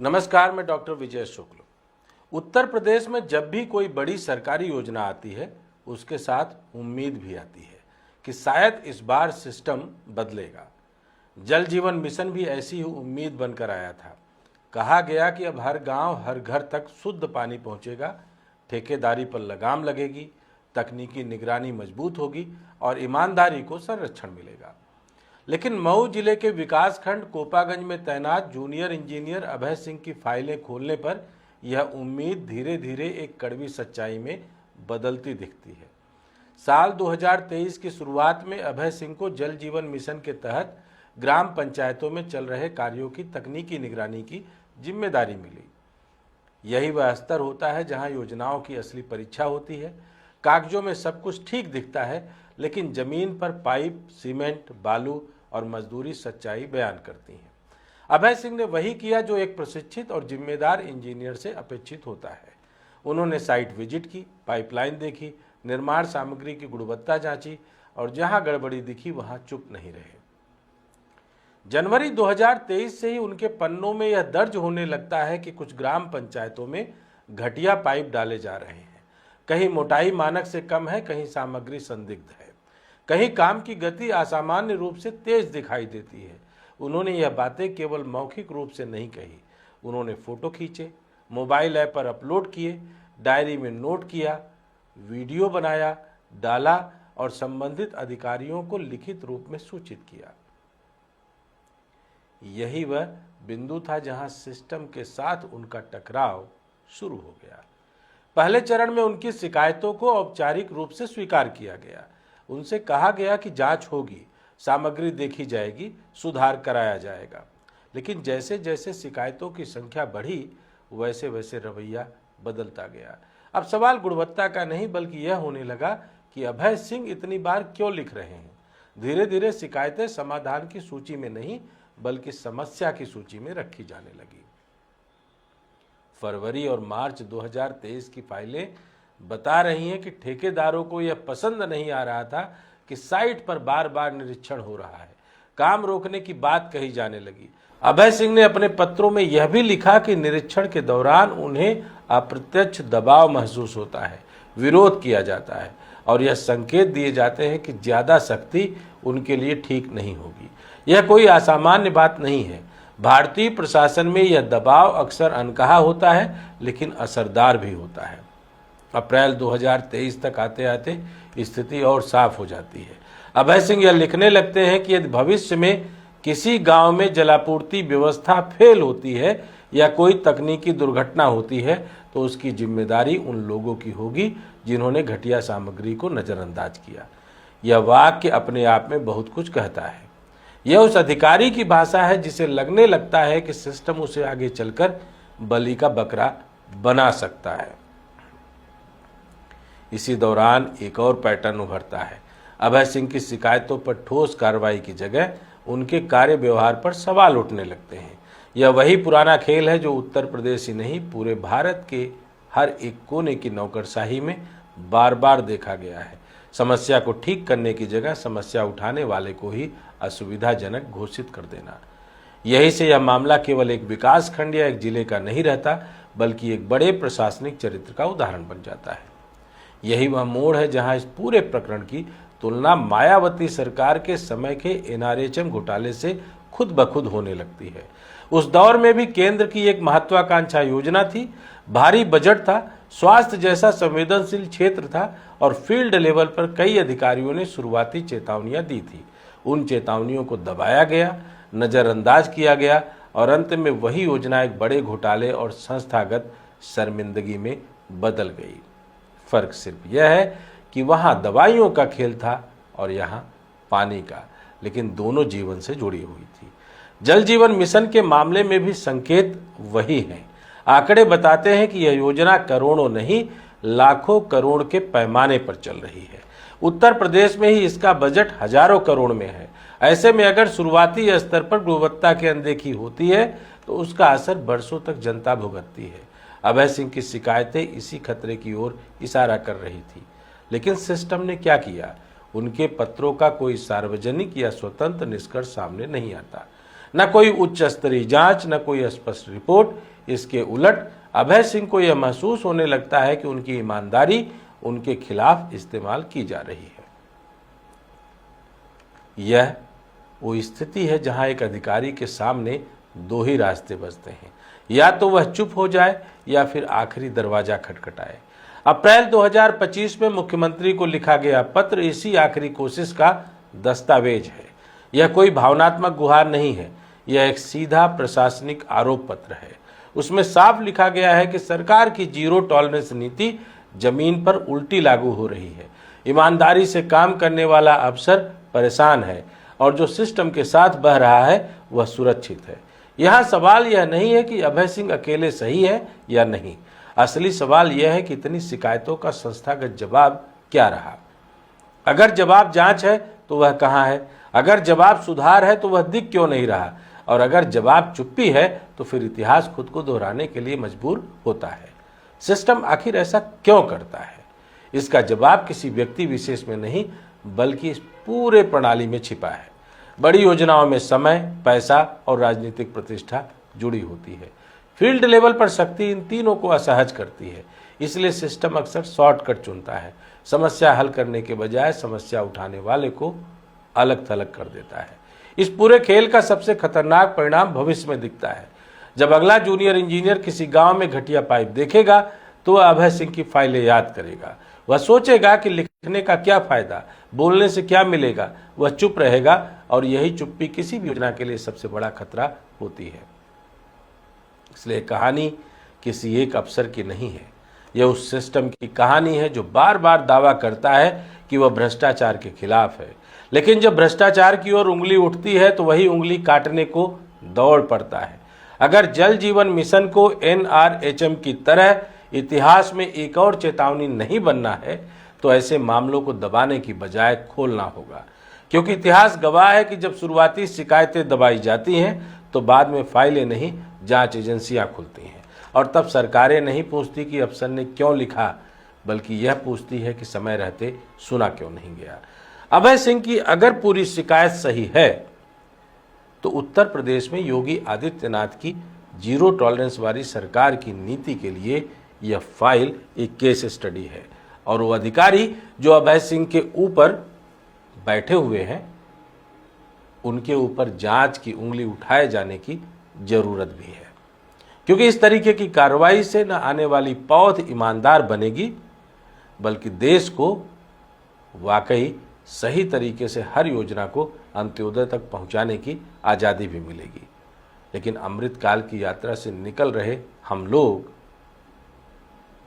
नमस्कार, मैं डॉक्टर विजय शुक्ल। उत्तर प्रदेश में जब भी कोई बड़ी सरकारी योजना आती है उसके साथ उम्मीद भी आती है कि शायद इस बार सिस्टम बदलेगा। जल जीवन मिशन भी ऐसी ही उम्मीद बनकर आया था। कहा गया कि अब हर गांव हर घर तक शुद्ध पानी पहुंचेगा, ठेकेदारी पर लगाम लगेगी, तकनीकी निगरानी मजबूत होगी और ईमानदारी को संरक्षण मिलेगा। लेकिन मऊ जिले के विकासखंड कोपागंज में तैनात जूनियर इंजीनियर अभय सिंह की फाइलें खोलने पर यह उम्मीद धीरे धीरे एक कड़वी सच्चाई में बदलती दिखती है। साल 2023 की शुरुआत में अभय सिंह को जल जीवन मिशन के तहत ग्राम पंचायतों में चल रहे कार्यों की तकनीकी निगरानी की जिम्मेदारी मिली। यही वह स्तर होता है जहां योजनाओं की असली परीक्षा होती है। कागजों में सब कुछ ठीक दिखता है, लेकिन जमीन पर पाइप, सीमेंट, बालू और मजदूरी सच्चाई बयान करती हैं। अभय सिंह ने वही किया जो एक प्रशिक्षित और जिम्मेदार इंजीनियर से अपेक्षित होता है। उन्होंने साइट विजिट की, पाइपलाइन देखी, निर्माण सामग्री की गुणवत्ता जांची और जहां गड़बड़ी दिखी वहां चुप नहीं रहे। जनवरी 2023 से ही उनके पन्नों में यह दर्ज होने लगता है कि कुछ ग्राम पंचायतों में घटिया पाइप डाले जा रहे हैं। कहीं मोटाई मानक से कम है, कहीं सामग्री संदिग्ध है, कहीं काम की गति असामान्य रूप से तेज दिखाई देती है। उन्होंने यह बातें केवल मौखिक रूप से नहीं कही, उन्होंने फोटो खींचे, मोबाइल ऐप पर अपलोड किए, डायरी में नोट किया, वीडियो बनाया, डाला और संबंधित अधिकारियों को लिखित रूप में सूचित किया। यही वह बिंदु था जहां सिस्टम के साथ उनका टकराव शुरू हो गया। पहले चरण में उनकी शिकायतों को औपचारिक रूप से स्वीकार किया गया। उनसे कहा गया कि जांच होगी, सामग्री देखी जाएगी, सुधार कराया जाएगा। लेकिन जैसे जैसे शिकायतों की संख्या बढ़ी वैसे वैसे रवैया बदलता गया। अब सवाल गुणवत्ता का नहीं बल्कि यह होने लगा कि अभय सिंह इतनी बार क्यों लिख रहे हैं। धीरे धीरे शिकायतें समाधान की सूची में नहीं बल्कि समस्या की सूची में रखी जाने लगी। फरवरी और मार्च 2023 की फाइलें बता रही हैं कि ठेकेदारों को यह पसंद नहीं आ रहा था कि साइट पर बार बार निरीक्षण हो रहा है। काम रोकने की बात कही जाने लगी। अभय सिंह ने अपने पत्रों में यह भी लिखा कि निरीक्षण के दौरान उन्हें अप्रत्यक्ष दबाव महसूस होता है, विरोध किया जाता है और यह संकेत दिए जाते हैं कि ज्यादा सख्ती उनके लिए ठीक नहीं होगी। यह कोई असामान्य बात नहीं है। भारतीय प्रशासन में यह दबाव अक्सर अनकहा होता है लेकिन असरदार भी होता है। अप्रैल 2023 तक आते आते स्थिति और साफ हो जाती है। अभय सिंह यह लिखने लगते हैं कि यदि भविष्य में किसी गांव में जलापूर्ति व्यवस्था फेल होती है या कोई तकनीकी दुर्घटना होती है तो उसकी जिम्मेदारी उन लोगों की होगी जिन्होंने घटिया सामग्री को नजरअंदाज किया। यह वाक्य अपने आप में बहुत कुछ कहता है। यह उस अधिकारी की भाषा है जिसे लगने लगता है कि सिस्टम उसे आगे चलकर बलि का बकरा बना सकता है। इसी दौरान एक और पैटर्न उभरता है। अभय सिंह की शिकायतों पर ठोस कार्रवाई की जगह उनके कार्य व्यवहार पर सवाल उठने लगते हैं। यह वही पुराना खेल है जो उत्तर प्रदेश ही नहीं पूरे भारत के हर एक कोने की नौकरशाही में बार बार देखा गया है। समस्या को ठीक करने की जगह समस्या उठाने वाले को ही असुविधाजनक घोषित कर देना। यही से यह मामला केवल एक विकास खंड या एक जिले का नहीं रहता बल्कि एक बड़े प्रशासनिक चरित्र का उदाहरण बन जाता है। यही वह मोड़ है जहां इस पूरे प्रकरण की तुलना मायावती सरकार के समय के एनआरएचएम घोटाले से खुद ब खुद होने लगती है। उस दौर में भी केंद्र की एक महत्वाकांक्षा योजना थी, भारी बजट था, स्वास्थ्य जैसा संवेदनशील क्षेत्र था और फील्ड लेवल पर कई अधिकारियों ने शुरुआती चेतावनियां दी थी। उन चेतावनियों को दबाया गया, नजरअंदाज किया गया और अंत में वही योजना एक बड़े घोटाले और संस्थागत शर्मिंदगी में बदल गई। फर्क सिर्फ यह है कि वहां दवाइयों का खेल था और यहां पानी का, लेकिन दोनों जीवन से जुड़ी हुई थी। जल जीवन मिशन के मामले में भी संकेत वही हैं। आंकड़े बताते हैं कि यह योजना करोड़ों नहीं लाखों करोड़ के पैमाने पर चल रही है। उत्तर प्रदेश में ही इसका बजट हजारों करोड़ में है। ऐसे में अगर शुरुआती स्तर पर गुणवत्ता की अनदेखी होती है तो उसका असर बरसों तक जनता भुगतती है। अभय सिंह की शिकायतें इसी खतरे की ओर इशारा कर रही थी। लेकिन सिस्टम ने क्या किया? उनके पत्रों का कोई सार्वजनिक या स्वतंत्र निष्कर्ष सामने नहीं आता। न कोई उच्च स्तरीय जांच, न कोई स्पष्ट रिपोर्ट। इसके उलट अभय सिंह को यह महसूस होने लगता है कि उनकी ईमानदारी उनके खिलाफ इस्तेमाल की जा रही है। यह वो स्थिति है जहां एक अधिकारी के सामने दो ही रास्ते बचते हैं, या तो वह चुप हो जाए या फिर आखिरी दरवाजा खटखटाए। अप्रैल 2025 में मुख्यमंत्री को लिखा गया पत्र इसी आखिरी कोशिश का दस्तावेज है। यह कोई भावनात्मक गुहार नहीं है, यह एक सीधा प्रशासनिक आरोप पत्र है। उसमें साफ लिखा गया है कि सरकार की जीरो टॉलरेंस नीति जमीन पर उल्टी लागू हो रही है। ईमानदारी से काम करने वाला अफसर परेशान है और जो सिस्टम के साथ बह रहा है वह सुरक्षित है। यहाँ सवाल यह नहीं है कि अभय सिंह अकेले सही है या नहीं, असली सवाल यह है कि इतनी शिकायतों का संस्थागत जवाब क्या रहा। अगर जवाब जांच है तो वह कहाँ है, अगर जवाब सुधार है तो वह दिख क्यों नहीं रहा, और अगर जवाब चुप्पी है तो फिर इतिहास खुद को दोहराने के लिए मजबूर होता है। सिस्टम आखिर ऐसा क्यों करता है? इसका जवाब किसी व्यक्ति विशेष में नहीं बल्कि इस पूरे प्रणाली में छिपा है। बड़ी योजनाओं में समय, पैसा और राजनीतिक प्रतिष्ठा जुड़ी होती है। फील्ड लेवल पर शक्ति इन तीनों को असहज करती है, इसलिए सिस्टम अक्सर शॉर्टकट चुनता है। समस्या हल करने के बजाय समस्या उठाने वाले को अलग थलग कर देता है। इस पूरे खेल का सबसे खतरनाक परिणाम भविष्य में दिखता है। जब अगला जूनियर इंजीनियर किसी गांव में घटिया पाइप देखेगा तो वह अभय सिंह की फाइलें याद करेगा। वह सोचेगा कि लिखने का क्या फायदा, बोलने से क्या मिलेगा। वह चुप रहेगा और यही चुप्पी किसी भी योजना के लिए सबसे बड़ा खतरा होती है। इसलिए कहानी किसी एक अफसर की नहीं है, यह उस सिस्टम की कहानी है जो बार बार दावा करता है कि वह भ्रष्टाचार के खिलाफ है, लेकिन जब भ्रष्टाचार की ओर उंगली उठती है तो वही उंगली काटने को दौड़ पड़ता है। अगर जल जीवन मिशन को NRHM की तरह इतिहास में एक और चेतावनी नहीं बनना है तो ऐसे मामलों को दबाने की बजाय खोलना होगा, क्योंकि इतिहास गवाह है कि जब शुरुआती शिकायतें दबाई जाती हैं तो बाद में फाइलें नहीं, जांच एजेंसियां खुलती हैं। और तब सरकारें नहीं पूछती कि अफसर ने क्यों लिखा, बल्कि यह पूछती है कि समय रहते सुना क्यों नहीं गया। अभय सिंह की अगर पूरी शिकायत सही है तो उत्तर प्रदेश में योगी आदित्यनाथ की जीरो टॉलरेंस वाली सरकार की नीति के लिए यह फाइल एक केस स्टडी है, और वो अधिकारी जो अभय सिंह के ऊपर बैठे हुए हैं उनके ऊपर जांच की उंगली उठाए जाने की जरूरत भी है, क्योंकि इस तरीके की कार्रवाई से न आने वाली पौध ईमानदार बनेगी बल्कि देश को वाकई सही तरीके से हर योजना को अंत्योदय तक पहुंचाने की आज़ादी भी मिलेगी। लेकिन अमृतकाल की यात्रा से निकल रहे हम लोग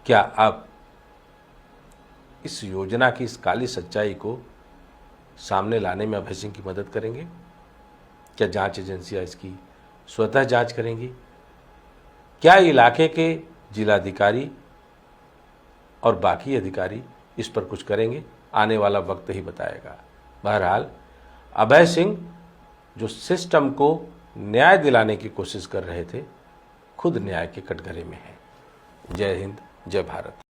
क्या अब इस योजना की इस काली सच्चाई को सामने लाने में अभय सिंह की मदद करेंगे? क्या जांच एजेंसियां इसकी स्वतः जांच करेंगी? क्या इलाके के जिलाधिकारी और बाकी अधिकारी इस पर कुछ करेंगे? आने वाला वक्त ही बताएगा। बहरहाल अभय सिंह जो सिस्टम को न्याय दिलाने की कोशिश कर रहे थे, खुद न्याय के कटघरे में है। जय हिंद, जय भारत।